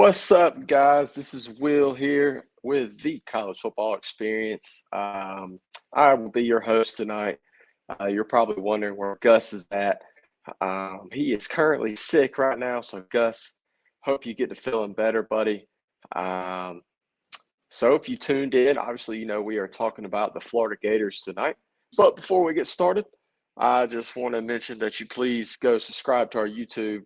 What's up, guys? This is Will here with the College Football Experience. I will be your host tonight. You're probably wondering where Gus is at. He is currently sick right now, so Gus, hope you get to feeling better, buddy. Um, so if you tuned in, obviously you know we are talking about the Florida Gators tonight. But before we get started, I just want to mention that you please go subscribe to our YouTube.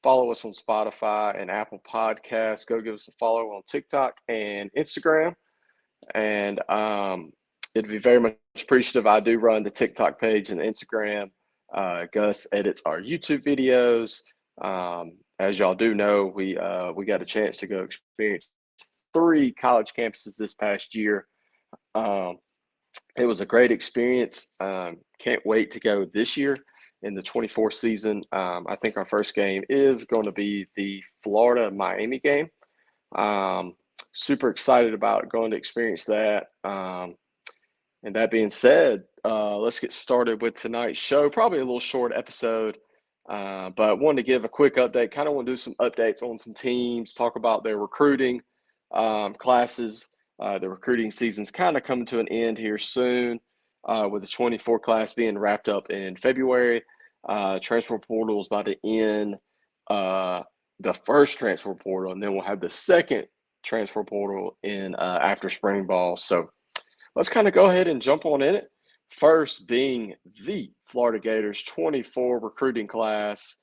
Follow us on Spotify and Apple Podcasts. Go give us a follow on TikTok and Instagram. And it'd be very much appreciative. I do run the TikTok page and the Instagram. Gus edits our YouTube videos. As y'all do know, we got a chance to go experience 3 college campuses this past year. It was a great experience. Can't wait to go this year in the 24 season. I think our first game is going to be the Florida-Miami game. Super excited about going to experience that. And that being said, let's get started with tonight's show. Probably a little short episode, but wanted to give a quick update. Kind of want to do some updates on some teams, talk about their recruiting classes. The recruiting season's kind of coming to an end here soon, with the 24 class being wrapped up in February. Transfer portal is about to end the first transfer portal, and then we'll have the second transfer portal in after spring ball. So let's kind of go ahead and jump on in it. First being the Florida Gators 24 recruiting class.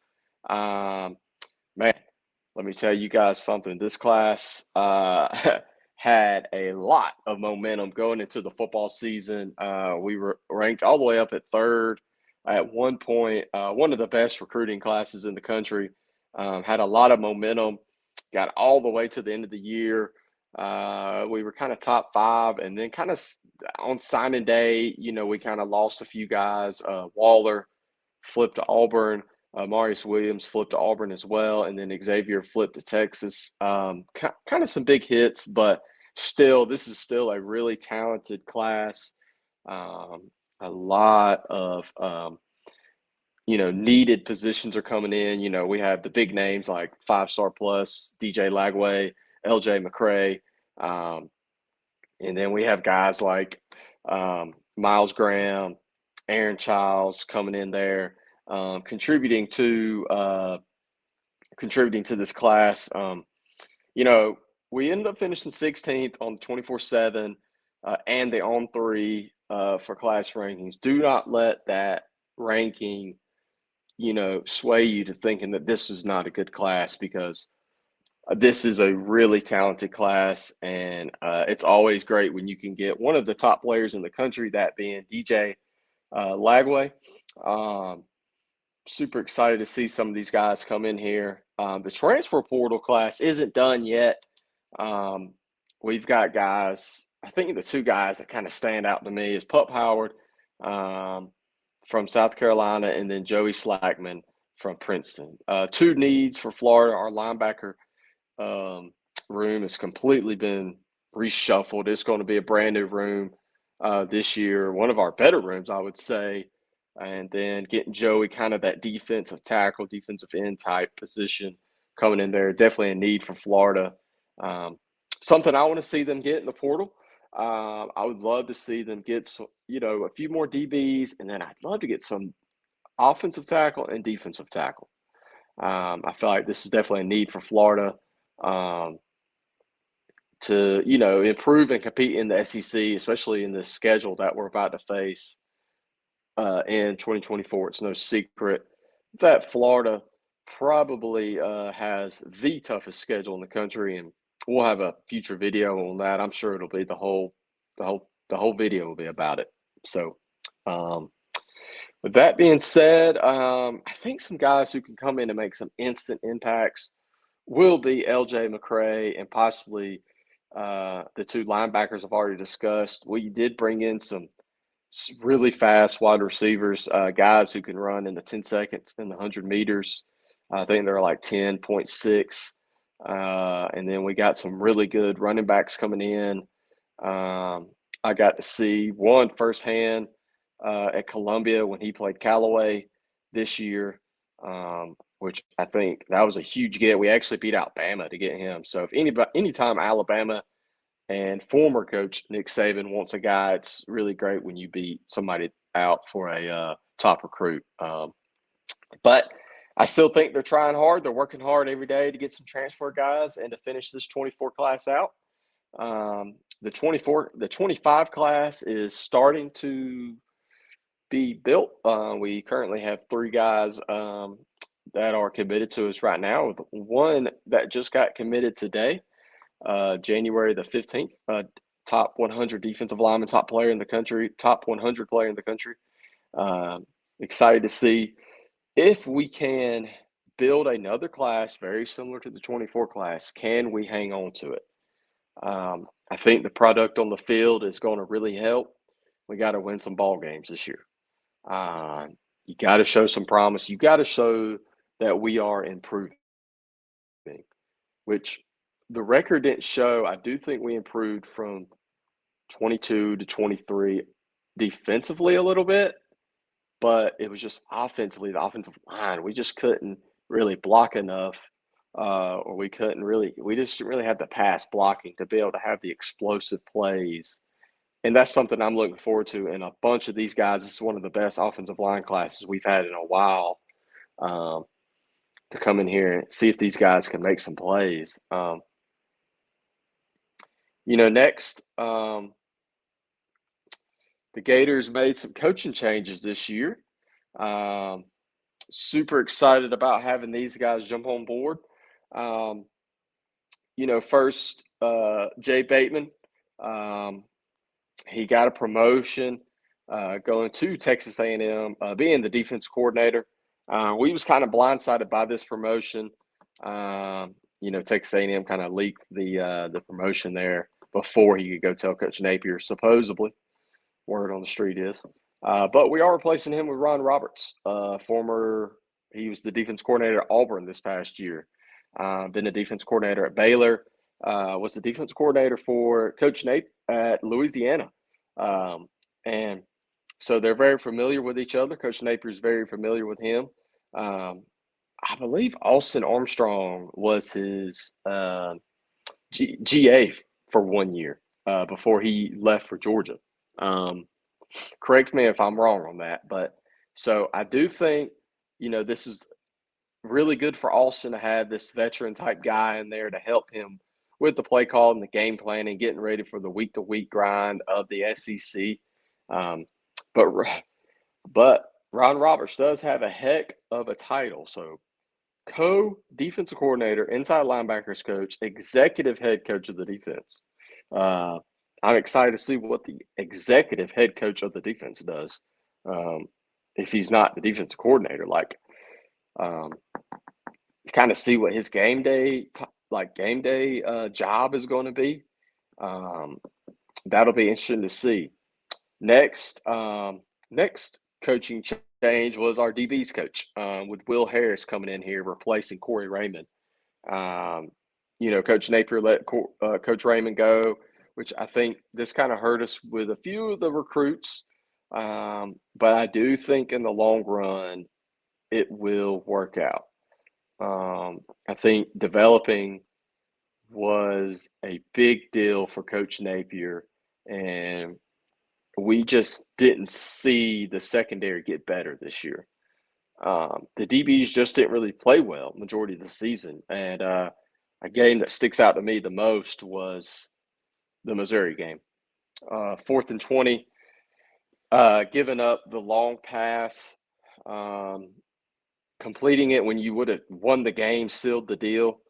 Man, let me tell you guys something. This class had a lot of momentum going into the football season. We were ranked all the way up at 3rd at one point. One of the best recruiting classes in the country. Had a lot of momentum. Got all the way to the end of the year. We were kind of top 5, and then kind of on signing day, you know, we kind of lost a few guys. Waller flipped to Auburn. Marius Williams flipped to Auburn as well, and then Xavier flipped to Texas. Kind of some big hits, but still, this is still a really talented class. A lot of needed positions are coming in. You know, we have the big names like 5-star plus DJ Lagway, LJ McCray, and then we have guys like Miles Graham, Aaron Childs coming in there. Contributing to this class. We ended up finishing 16th on the 24/7 and the on 3 for class rankings. Do not let that ranking, sway you to thinking that this is not a good class, because this is a really talented class, and it's always great when you can get one of the top players in the country, that being DJ Lagway. Super excited to see some of these guys come in here. The transfer portal class isn't done yet. We've got guys. I think the 2 guys that kind of stand out to me is Pup Howard from South Carolina, and then Joey Slackman from Princeton. 2 needs for Florida. Our linebacker room has completely been reshuffled. It's going to be a brand new room this year. One of our better rooms, I would say. And then getting Joey, kind of that defensive tackle, defensive end type position coming in there. Definitely a need for Florida. Something I want to see them get in the portal. I would love to see them get a few more DBs, and then I'd love to get some offensive tackle and defensive tackle. I feel like this is definitely a need for Florida to improve and compete in the SEC, especially in this schedule that we're about to face. In 2024. It's no secret that Florida probably has the toughest schedule in the country, and we'll have a future video on that. I'm sure it'll be the whole video will be about it. So, with that being said, I think some guys who can come in and make some instant impacts will be LJ McCray and possibly the 2 linebackers I've already discussed. We did bring in some really fast wide receivers, guys who can run in the 10 seconds in the 100 meters. I think they're like 10.6. And then we got some really good running backs coming in. I got to see one firsthand at Columbia when he played Callaway this year. which I think that was a huge get. We actually beat Alabama to get him. So if anytime Alabama and former coach Nick Saban wants a guy, it's really great when you beat somebody out for a top recruit. But I still think they're trying hard. They're working hard every day to get some transfer guys and to finish this 24 class out. The 25 class is starting to be built. We currently have 3 guys that are committed to us right now, with one that just got committed today, January the 15th, top 100 defensive lineman, top player in the country, top 100 player in the country. Excited to see if we can build another class very similar to the 24 class. Can we hang on to it? I think the product on the field is going to really help. We got to win some ball games this year. You got to show some promise. You got to show that we are improving, which the record didn't show. I do think we improved from 22 to 23 defensively a little bit, but it was just offensively, the offensive line. We just couldn't really block enough, or we just didn't really have the pass blocking to be able to have the explosive plays. And that's something I'm looking forward to. And a bunch of these guys, this is one of the best offensive line classes we've had in a while, to come in here and see if these guys can make some plays. Next, the Gators made some coaching changes this year. Super excited about having these guys jump on board. First, Jay Bateman, he got a promotion going to Texas A&M, being the defense coordinator. We was kind of blindsided by this promotion. Texas A&M kind of leaked the promotion there before he could go tell Coach Napier, supposedly. Word on the street is. But we are replacing him with Ron Roberts, he was the defense coordinator at Auburn this past year. Been a defense coordinator at Baylor, was the defense coordinator for Coach Napier at Louisiana. And so they're very familiar with each other. Coach Napier is very familiar with him. I believe Austin Armstrong was his GA for 1 year before he left for Georgia. Correct me if I'm wrong on that, but so I do think, this is really good for Austin to have this veteran type guy in there to help him with the play call and the game planning, getting ready for the week-to-week grind of the SEC. But Ron Roberts does have a heck of a title. So co-defensive coordinator, inside linebackers coach, executive head coach of the defense. I'm excited to see what the executive head coach of the defense does. If he's not the defensive coordinator, kind of see what his game day job is going to be. That'll be interesting to see. Next coaching change was our DB's coach, with Will Harris coming in here replacing Corey Raymond. Coach Napier let Coach Raymond go, which I think this kind of hurt us with a few of the recruits. But I do think in the long run, it will work out. I think developing was a big deal for Coach Napier, and we just didn't see the secondary get better this year. The DBs just didn't really play well majority of the season. And a game that sticks out to me the most was the Missouri game. 4th and 20, giving up the long pass, completing it when you would have won the game, sealed the deal.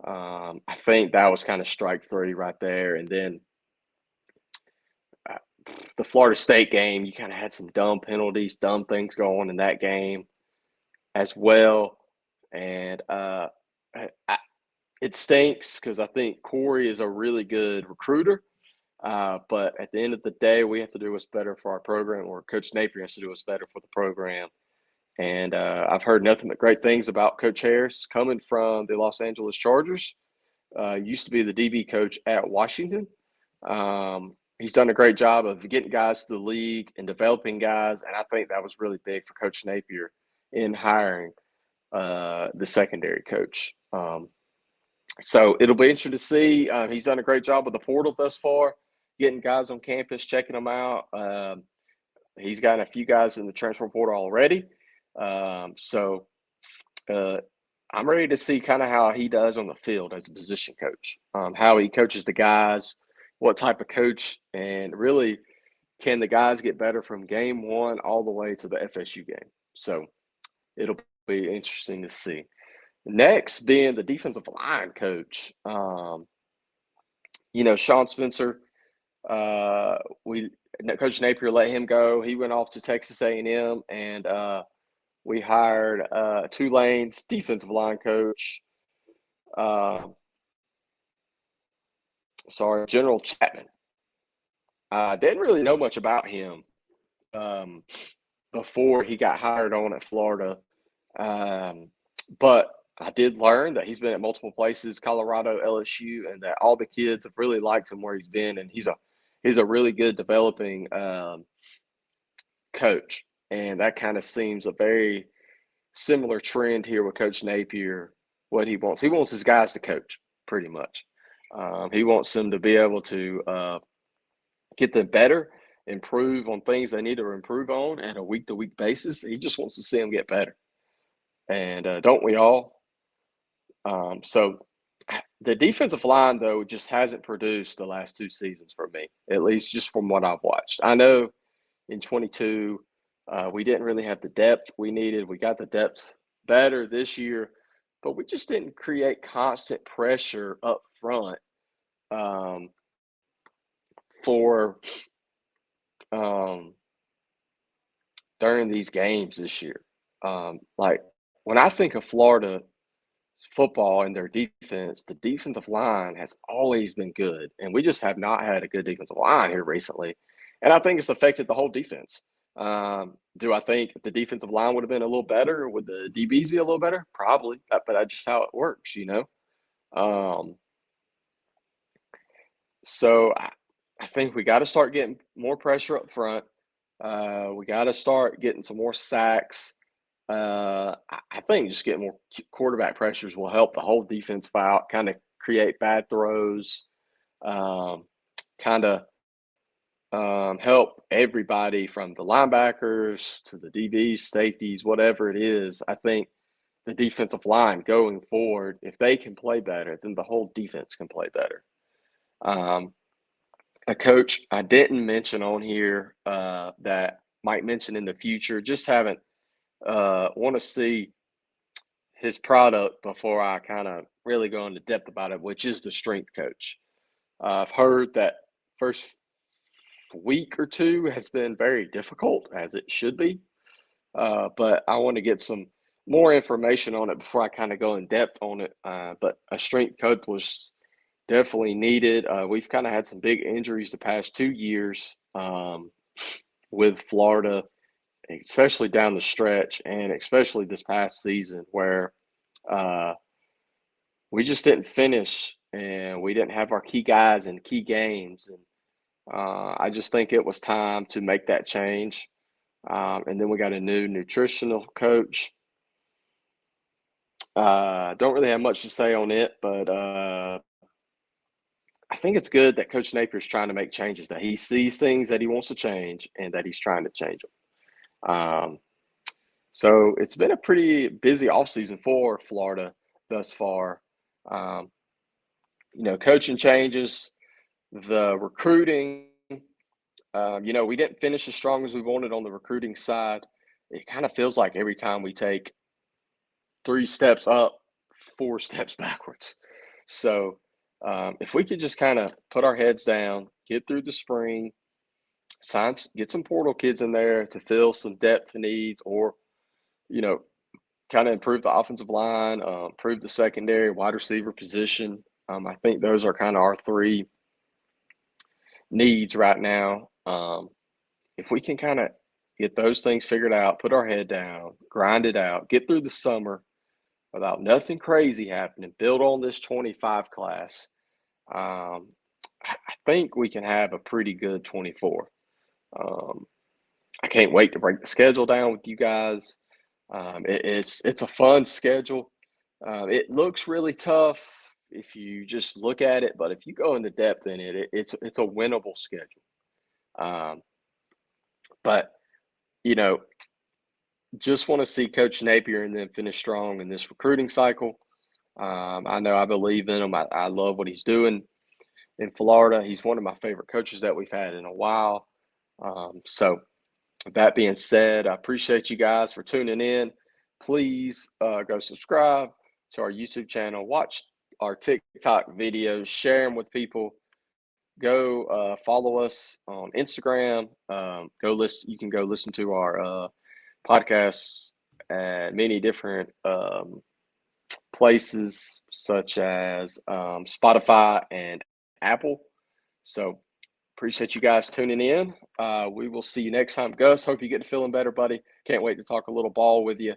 I think that was kind of strike 3 right there. And then the Florida State game, you kind of had some dumb penalties, dumb things going in that game as well. And it stinks because I think Corey is a really good recruiter. But at the end of the day, we have to do what's better for our program, or Coach Napier has to do what's better for the program. And I've heard nothing but great things about Coach Harris coming from the Los Angeles Chargers. Used to be the DB coach at Washington. He's done a great job of getting guys to the league and developing guys, and I think that was really big for Coach Napier in hiring the secondary coach. So it'll be interesting to see. He's done a great job with the portal thus far, getting guys on campus, checking them out. He's gotten a few guys in the transfer portal already. So I'm ready to see kind of how he does on the field as a position coach, how he coaches the guys, what type of coach, and really can the guys get better from game one all the way to the FSU game. So it'll be interesting to see. Next, being the defensive line coach, Sean Spencer. We Coach Napier let him go. He went off to Texas A&M, and we hired Tulane's defensive line coach. General Chapman. I didn't really know much about him before he got hired on at Florida, but I did learn that he's been at multiple places, Colorado, LSU, and that all the kids have really liked him where he's been, and he's a really good developing coach, and that kind of seems a very similar trend here with Coach Napier. What he wants his guys to coach, pretty much. He wants them to be able to get them better, improve on things they need to improve on at a week-to-week basis. He just wants to see them get better, and don't we all? So the defensive line, though, just hasn't produced the last 2 seasons for me, at least just from what I've watched. I know in 22 we didn't really have the depth we needed. We got the depth better this year, but we just didn't create constant pressure up front for during these games this year. Like when I think of Florida football and their defense, the defensive line has always been good, and we just have not had a good defensive line here recently, and I think it's affected the whole defense. Do I think the defensive line would have been a little better? Would the DBs be a little better? Probably, but that's just how it works, So I think we got to start getting more pressure up front. We got to start getting some more sacks. I think just getting more quarterback pressures will help the whole defense out, kind of create bad throws, kind of help everybody from the linebackers to the DBs, safeties, whatever it is. I think the defensive line going forward, if they can play better, then the whole defense can play better. A coach I didn't mention on here that might mention in the future, just haven't want to see his product before I kind of really go into depth about it, which is the strength coach. I've heard that first week or two has been very difficult, as it should be, but I want to get some more information on it before I kind of go in depth on it. But a strength coach was definitely needed. We've kind of had some big injuries the past 2 years with Florida, especially down the stretch, and especially this past season where we just didn't finish and we didn't have our key guys in key games. And I just think it was time to make that change. And then we got a new nutritional coach. Don't really have much to say on it, but I think it's good that Coach Napier's trying to make changes, that he sees things that he wants to change and that he's trying to change them. So it's been a pretty busy offseason for Florida thus far. Coaching changes, the recruiting. We didn't finish as strong as we wanted on the recruiting side. It kind of feels like every time we take 3 steps up, 4 steps backwards. So if we could just kind of put our heads down, get through the spring, get some portal kids in there to fill some depth needs, or kind of improve the offensive line, improve the secondary, wide receiver position. I think those are kind of our 3 needs right now. If we can kind of get those things figured out, put our head down, grind it out, get through the summer without nothing crazy happening, build on this 25 class, I think we can have a pretty good 24. I can't wait to break the schedule down with you guys. It's a fun schedule. It looks really tough if you just look at it, but if you go into depth in it, it's a winnable schedule. Um, but you know, just want to see Coach Napier and then finish strong in this recruiting cycle. I know I believe in him. I love what he's doing in Florida. He's one of my favorite coaches that we've had in a while. So that being said, I appreciate you guys for tuning in. Please go subscribe to our YouTube channel, watch our TikTok videos, share them with people. Go follow us on Instagram. Go listen. You can go listen to our podcasts at many different places, such as Spotify and Apple. So appreciate you guys tuning in. We will see you next time. Gus, hope you get feeling better, buddy. Can't wait to talk a little ball with you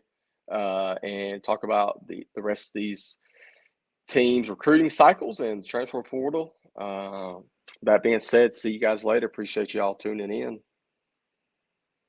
and talk about the rest of these teams' recruiting cycles and transfer portal. That being said, see you guys later. Appreciate you all tuning in.